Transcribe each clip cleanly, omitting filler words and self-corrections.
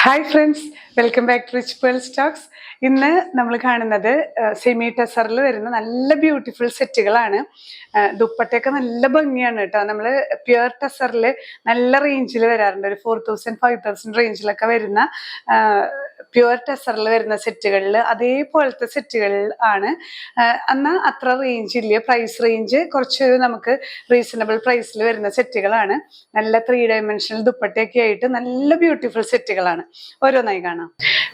Hi friends, welcome back to Rich Pearl Stocks. ഇന്ന് നമ്മൾ കാണുന്നത് സെമി ടെസറിൽ വരുന്ന നല്ല ബ്യൂട്ടിഫുൾ സെറ്റുകളാണ്. ദുപ്പട്ടയൊക്കെ നല്ല ഭംഗിയാണ് കേട്ടോ. നമ്മൾ പ്യുർ ടെസറിൽ നല്ല റേഞ്ചിൽ വരാറുണ്ട്. ഒരു 4000 5000 റേഞ്ചിലൊക്കെ വരുന്ന പ്യുർ ടെസറിൽ വരുന്ന സെറ്റുകളിൽ അതേപോലത്തെ സെറ്റുകളിൽ ആണ്. എന്നാൽ അത്ര റേഞ്ച് ഇല്ല, പ്രൈസ് റേഞ്ച് കുറച്ച് നമുക്ക് റീസണബിൾ പ്രൈസിൽ വരുന്ന സെറ്റുകളാണ്. നല്ല 3 ഡയമെൻഷണൽ ദുപ്പട്ടയൊക്കെ ആയിട്ട് നല്ല ബ്യൂട്ടിഫുൾ സെറ്റുകളാണ്. ഓരോന്നായി കാണാം.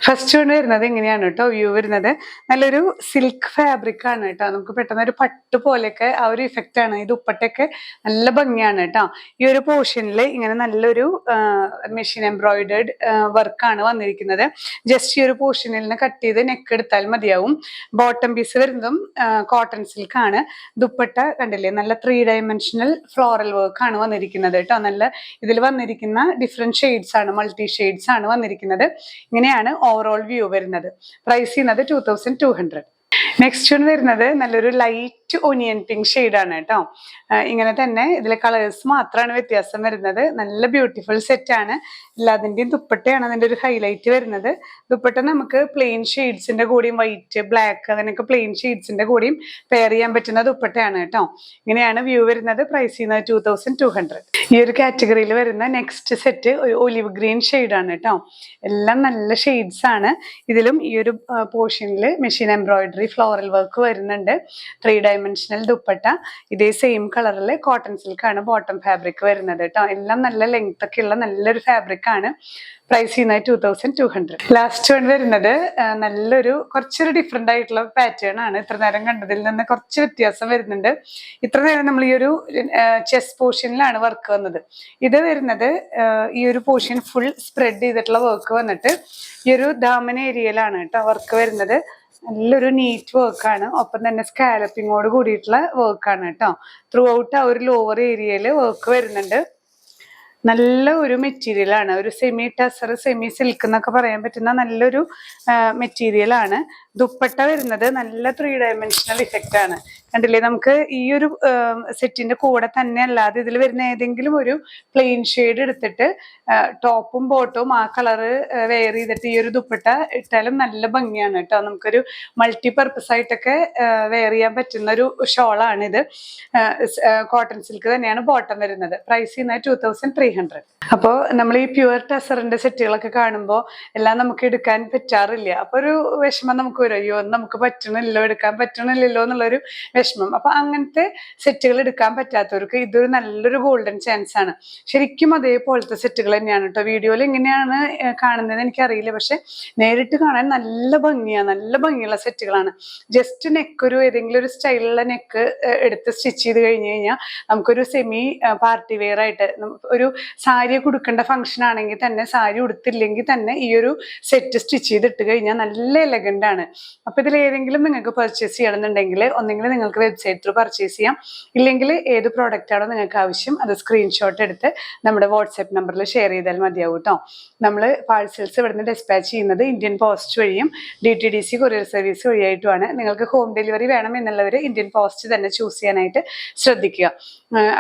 ഫസ്റ്റ് കൊണ്ട് വരുന്നത് ഇങ്ങനെയാണ് കേട്ടോ. വ്യൂ വരുന്നത് നല്ലൊരു സിൽക്ക് ഫാബ്രിക് ആണ് കേട്ടോ. നമുക്ക് പെട്ടെന്ന് ഒരു പട്ട് പോലെയൊക്കെ ആ ഒരു ഇഫക്റ്റ് ആണ്. ഈ ദുപ്പട്ടയൊക്കെ നല്ല ഭംഗിയാണ് കേട്ടോ. ഈ ഒരു പോർഷനിൽ ഇങ്ങനെ നല്ലൊരു മെഷീൻ എംബ്രോയിഡേർഡ് വർക്കാണ് വന്നിരിക്കുന്നത്. ജസ്റ്റ് ഈ ഒരു പോർഷനിൽ നിന്ന് കട്ട് ചെയ്ത് നെക്ക് എടുത്താൽ മതിയാവും. ബോട്ടം പീസ് വരുന്നതും കോട്ടൺ സിൽക്ക് ആണ്. ദുപ്പട്ട കണ്ടില്ലേ, നല്ല 3 ഡയമെൻഷണൽ ഫ്ലോറൽ വർക്ക് ആണ് വന്നിരിക്കുന്നത് കേട്ടോ. നല്ല ഇതിൽ വന്നിരിക്കുന്ന ഡിഫറെന്റ് ഷെയ്ഡ്സ് ആണ്, മൾട്ടി ഷെയ്ഡ്സ് ആണ് വന്നിരിക്കുന്നത്. ഇങ്ങനെയാണ് ഓവറോൾ വ്യൂ വരുന്നത്. പ്രൈസ് ചെയ്യുന്നത് 2200. നെക്സ്റ്റ് വരുന്നത് നല്ലൊരു ലൈറ്റ് ഒനിയൻ പിങ്ക് ഷെയ്ഡാണ് കേട്ടോ. ഇങ്ങനെ തന്നെ ഇതിലെ കളേഴ്സ് മാത്രമാണ് വ്യത്യാസം വരുന്നത്. നല്ല ബ്യൂട്ടിഫുൾ സെറ്റ് ആണ്. എല്ലാതിൻ്റെയും ദുപ്പട്ടയാണ് അതിൻ്റെ ഒരു ഹൈലൈറ്റ് വരുന്നത്. ദുപ്പട്ട നമുക്ക് പ്ലെയിൻ ഷെയ്ഡ്സിന്റെ കൂടിയും വൈറ്റ് ബ്ലാക്ക് അങ്ങനെയൊക്കെ പ്ലെയിൻ ഷെയ്ഡ്സിന്റെ കൂടിയും പെയർ ചെയ്യാൻ പറ്റുന്ന ദുപ്പട്ടയാണ് കേട്ടോ. ഇങ്ങനെയാണ് വ്യൂ വരുന്നത്. പ്രൈസ് ചെയ്യുന്നത് 2200. ഈ ഒരു കാറ്റഗറിയിൽ വരുന്ന നെക്സ്റ്റ് സെറ്റ് ഒരു ഒലിവ് ഗ്രീൻ ഷെയ്ഡാണ് കേട്ടോ. എല്ലാം നല്ല ഷെയ്ഡ്സ് ആണ്. ഇതിലും ഈ ഒരു പോർഷനിൽ മെഷീൻ എംബ്രോയിഡറി ഫ്ലോറൽ വർക്ക് വരുന്നുണ്ട്. 3 ഡയമെൻഷണൽ ദുപ്പട്ട. ഇതേ സെയിം കളറിൽ കോട്ടൺ സിൽക്ക് ആണ് ബോട്ടം ഫാബ്രിക് വരുന്നത് കേട്ടോ. എല്ലാം നല്ല ലെങ്ത് ഒക്കെ ഉള്ള നല്ലൊരു ഫാബ്രിക് ആണ്. പ്രൈസ് ചെയ്യുന്നത് 2200. ലാസ്റ്റ് വൺ വരുന്നത് നല്ലൊരു കുറച്ചൊരു ഡിഫറെന്റ് ആയിട്ടുള്ള പാറ്റേൺ ആണ്. ഇത്ര നേരം കണ്ടതിൽ നിന്ന് കുറച്ച് വ്യത്യാസം വരുന്നുണ്ട്. ഇത്ര നേരം നമ്മൾ ഈ ഒരു ചെസ്റ്റ് പോർഷനിലാണ് വർക്ക് വന്നത്. ഇത് വരുന്നത് ഈ ഒരു പോർഷൻ ഫുൾ സ്പ്രെഡ് ചെയ്തിട്ടുള്ള വർക്ക് വന്നിട്ട് ഈ ഒരു ദാമൻ ഏരിയയിലാണ് കേട്ടോ വർക്ക് വരുന്നത്. നല്ലൊരു നീറ്റ് വർക്കാണ്. ഒപ്പം തന്നെ സ്കാലപ്പിങ്ങോട് കൂടിയിട്ടുള്ള വർക്കാണ് കേട്ടോ. ത്രൂ ഔട്ട് ആ ഒരു ലോവർ ഏരിയയിൽ വർക്ക് വരുന്നുണ്ട്. നല്ല ഒരു മെറ്റീരിയൽ ആണ്. ഒരു സെമി ടെസർ സെമി സിൽക്ക് എന്നൊക്കെ പറയാൻ പറ്റുന്ന നല്ലൊരു മെറ്റീരിയൽ ആണ്. ദുപ്പട്ട വരുന്നത് നല്ല 3 ഡയമെൻഷണൽ ഇഫക്റ്റ് ആണ്. കണ്ടില്ലേ, നമുക്ക് ഈ ഒരു സെറ്റിന്റെ കൂടെ തന്നെ അല്ലാതെ ഇതിൽ വരുന്ന ഏതെങ്കിലും ഒരു പ്ലെയിൻ ഷെയ്ഡ് എടുത്തിട്ട് ടോപ്പും ബോട്ടവും ആ കളറ് വെയർ ചെയ്തിട്ട് ഈ ഒരു ദുപ്പട്ട ഇട്ടാലും നല്ല ഭംഗിയാണ് കേട്ടോ. നമുക്കൊരു മൾട്ടി പർപ്പസ് ആയിട്ടൊക്കെ വെയർ ചെയ്യാൻ പറ്റുന്ന ഒരു ഷോളാണ് ഇത്. കോട്ടൺ സിൽക്ക് തന്നെയാണ് ബോട്ടം വരുന്നത്. പ്രൈസ് ചെയ്യുന്നത് 2300. അപ്പോൾ നമ്മൾ ഈ പ്യുവർ ടെസറിന്റെ സെറ്റുകളൊക്കെ കാണുമ്പോൾ എല്ലാം നമുക്ക് എടുക്കാൻ പറ്റാറില്ല. അപ്പൊ ഒരു വിഷമം നമുക്ക് വരും. അയ്യോ, നമുക്ക് പറ്റണില്ലല്ലോ, എടുക്കാൻ പറ്റണില്ലല്ലോ എന്നുള്ളൊരു വിഷമം. അപ്പൊ അങ്ങനത്തെ സെറ്റുകൾ എടുക്കാൻ പറ്റാത്തവർക്ക് ഇതൊരു നല്ലൊരു ഗോൾഡൻ ചാൻസ് ആണ്. ശരിക്കും അതേപോലത്തെ സെറ്റുകൾ തന്നെയാണ് കേട്ടോ. വീഡിയോയിൽ എങ്ങനെയാണ് കാണുന്നതെന്ന് എനിക്കറിയില്ല, പക്ഷെ നേരിട്ട് കാണാൻ നല്ല ഭംഗിയാണ്. നല്ല ഭംഗിയുള്ള സെറ്റുകളാണ്. ജസ്റ്റ് നെക്ക് ഒരു ഏതെങ്കിലും ഒരു സ്റ്റൈലുള്ള നെക്ക് എടുത്ത് സ്റ്റിച്ച് ചെയ്ത് കഴിഞ്ഞ് കഴിഞ്ഞാൽ നമുക്കൊരു സെമി പാർട്ടി വെയർ ആയിട്ട് ഒരു സാരി കൊടുക്കേണ്ട ഫംഗ്ഷൻ ആണെങ്കിൽ തന്നെ, സാരി ഉടുത്തില്ലെങ്കിൽ തന്നെ ഈ ഒരു സെറ്റ് സ്റ്റിച്ച് ചെയ്തിട്ട് കഴിഞ്ഞാൽ നല്ല എലഗന്റ് ആണ്. അപ്പൊ ഇതിൽ ഏതെങ്കിലും നിങ്ങൾക്ക് പർച്ചേസ് ചെയ്യണമെന്നുണ്ടെങ്കിൽ ഒന്നെങ്കിൽ നിങ്ങൾക്ക് വെബ്സൈറ്റ് ത്രൂ പർച്ചേസ് ചെയ്യാം. ഇല്ലെങ്കിൽ ഏത് പ്രോഡക്റ്റ് ആണോ നിങ്ങൾക്ക് ആവശ്യം അത് സ്ക്രീൻഷോട്ട് എടുത്ത് നമ്മുടെ വാട്സ്ആപ്പ് നമ്പറിൽ ഷെയർ ചെയ്താൽ മതിയാവും കേട്ടോ. നമ്മൾ പാഴ്സൽസ് ഇവിടുന്ന് ഡിസ്പാച്ച് ചെയ്യുന്നത് ഇന്ത്യൻ പോസ്റ്റ് വഴിയും DTDC കൊറിയർ സർവീസ് വഴിയായിട്ടുമാണ്. നിങ്ങൾക്ക് ഹോം ഡെലിവറി വേണം എന്നുള്ളവർ ഇന്ത്യൻ പോസ്റ്റ് തന്നെ ചൂസ് ചെയ്യാനായിട്ട് ശ്രദ്ധിക്കുക.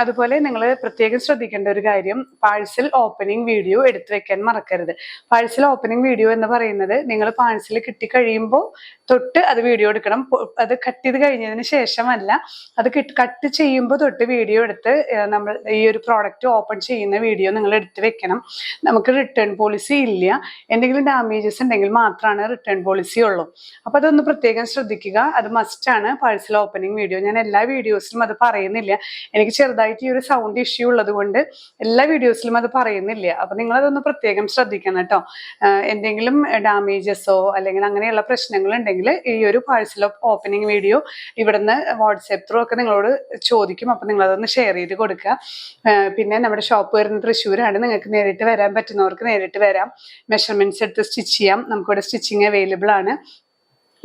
അതുപോലെ നിങ്ങൾ പ്രത്യേകം ശ്രദ്ധിക്കേണ്ട ഒരു കാര്യം, പാഴ്സൽ ഓപ്പണിംഗ് വീഡിയോ എടുത്തു വെക്കാൻ മറക്കരുത്. പാഴ്സൽ ഓപ്പണിംഗ് വീഡിയോ എന്ന് പറയുന്നത് നിങ്ങൾ പാഴ്സൽ കിട്ടി കഴിയുമ്പോൾ തൊട്ട് അത് വീഡിയോ എടുക്കണം. അത് കട്ട് ചെയ്ത് കഴിഞ്ഞതിന് ശേഷമല്ല, അത് കട്ട് ചെയ്യുമ്പോൾ തൊട്ട് വീഡിയോ എടുത്ത് നമ്മൾ ഈ ഒരു പ്രോഡക്റ്റ് ഓപ്പൺ ചെയ്യുന്ന വീഡിയോ നിങ്ങൾ എടുത്ത് വെക്കണം. നമുക്ക് റിട്ടേൺ പോളിസി ഇല്ല. എന്തെങ്കിലും ഡാമേജസ് ഉണ്ടെങ്കിൽ മാത്രമാണ് റിട്ടേൺ പോളിസി ഉള്ളൂ. അപ്പൊ അതൊന്ന് പ്രത്യേകം ശ്രദ്ധിക്കുക. അത് മസ്റ്റാണ് പാഴ്സൽ ഓപ്പണിംഗ് വീഡിയോ. ഞാൻ എല്ലാ വീഡിയോസിലും അത് പറയുന്നില്ല. എനിക്ക് ചെറുതായിട്ട് ഈ ഒരു സൗണ്ട് ഇഷ്യൂ ഉള്ളത് കൊണ്ട് എല്ലാ വീഡിയോസിലും അത് പറയുന്നില്ല. അപ്പൊ നിങ്ങളതൊന്ന് പ്രത്യേകം ശ്രദ്ധിക്കണം കേട്ടോ. എന്തെങ്കിലും ഡാമേജസോ അല്ലെങ്കിൽ അങ്ങനെയുള്ള പ്രശ്നങ്ങൾ ഉണ്ടെങ്കിൽ ഈ ഒരു പാഴ്സൽ ഓപ്പണിംഗ് വീഡിയോ ഇവിടുന്ന് വാട്സ്ആപ്പ് ത്രൂ ഒക്കെ നിങ്ങളോട് ചോദിക്കും. അപ്പൊ നിങ്ങളതൊന്ന് ഷെയർ ചെയ്ത് കൊടുക്കുക. പിന്നെ നമ്മുടെ ഷോപ്പ് വരുന്നത് തൃശ്ശൂരാണ്. നിങ്ങൾക്ക് നേരിട്ട് വരാൻ പറ്റുന്നവർക്ക് നേരിട്ട് വരാം. മെഷർമെന്റ്സ് എടുത്ത് സ്റ്റിച്ച് ചെയ്യാം. നമുക്കിവിടെ സ്റ്റിച്ചിങ് അവൈലബിൾ ആണ്.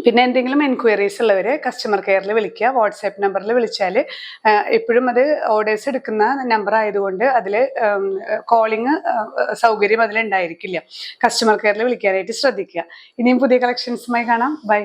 പിന്നെ എന്തെങ്കിലും എൻക്വയറീസ് ഉള്ളവർ കസ്റ്റമർ കെയറിൽ വിളിക്കുക. വാട്സാപ്പ് നമ്പറിൽ വിളിച്ചാൽ എപ്പോഴും അത് ഓർഡേഴ്സ് എടുക്കുന്ന നമ്പർ ആയതുകൊണ്ട് അതിൽ കോളിങ് സൗകര്യം അതിലുണ്ടായിരിക്കില്ല. കസ്റ്റമർ കെയറിൽ വിളിക്കാനായിട്ട് ശ്രദ്ധിക്കുക. ഇനിയും പുതിയ കളക്ഷൻസുമായി കാണാം. ബൈ.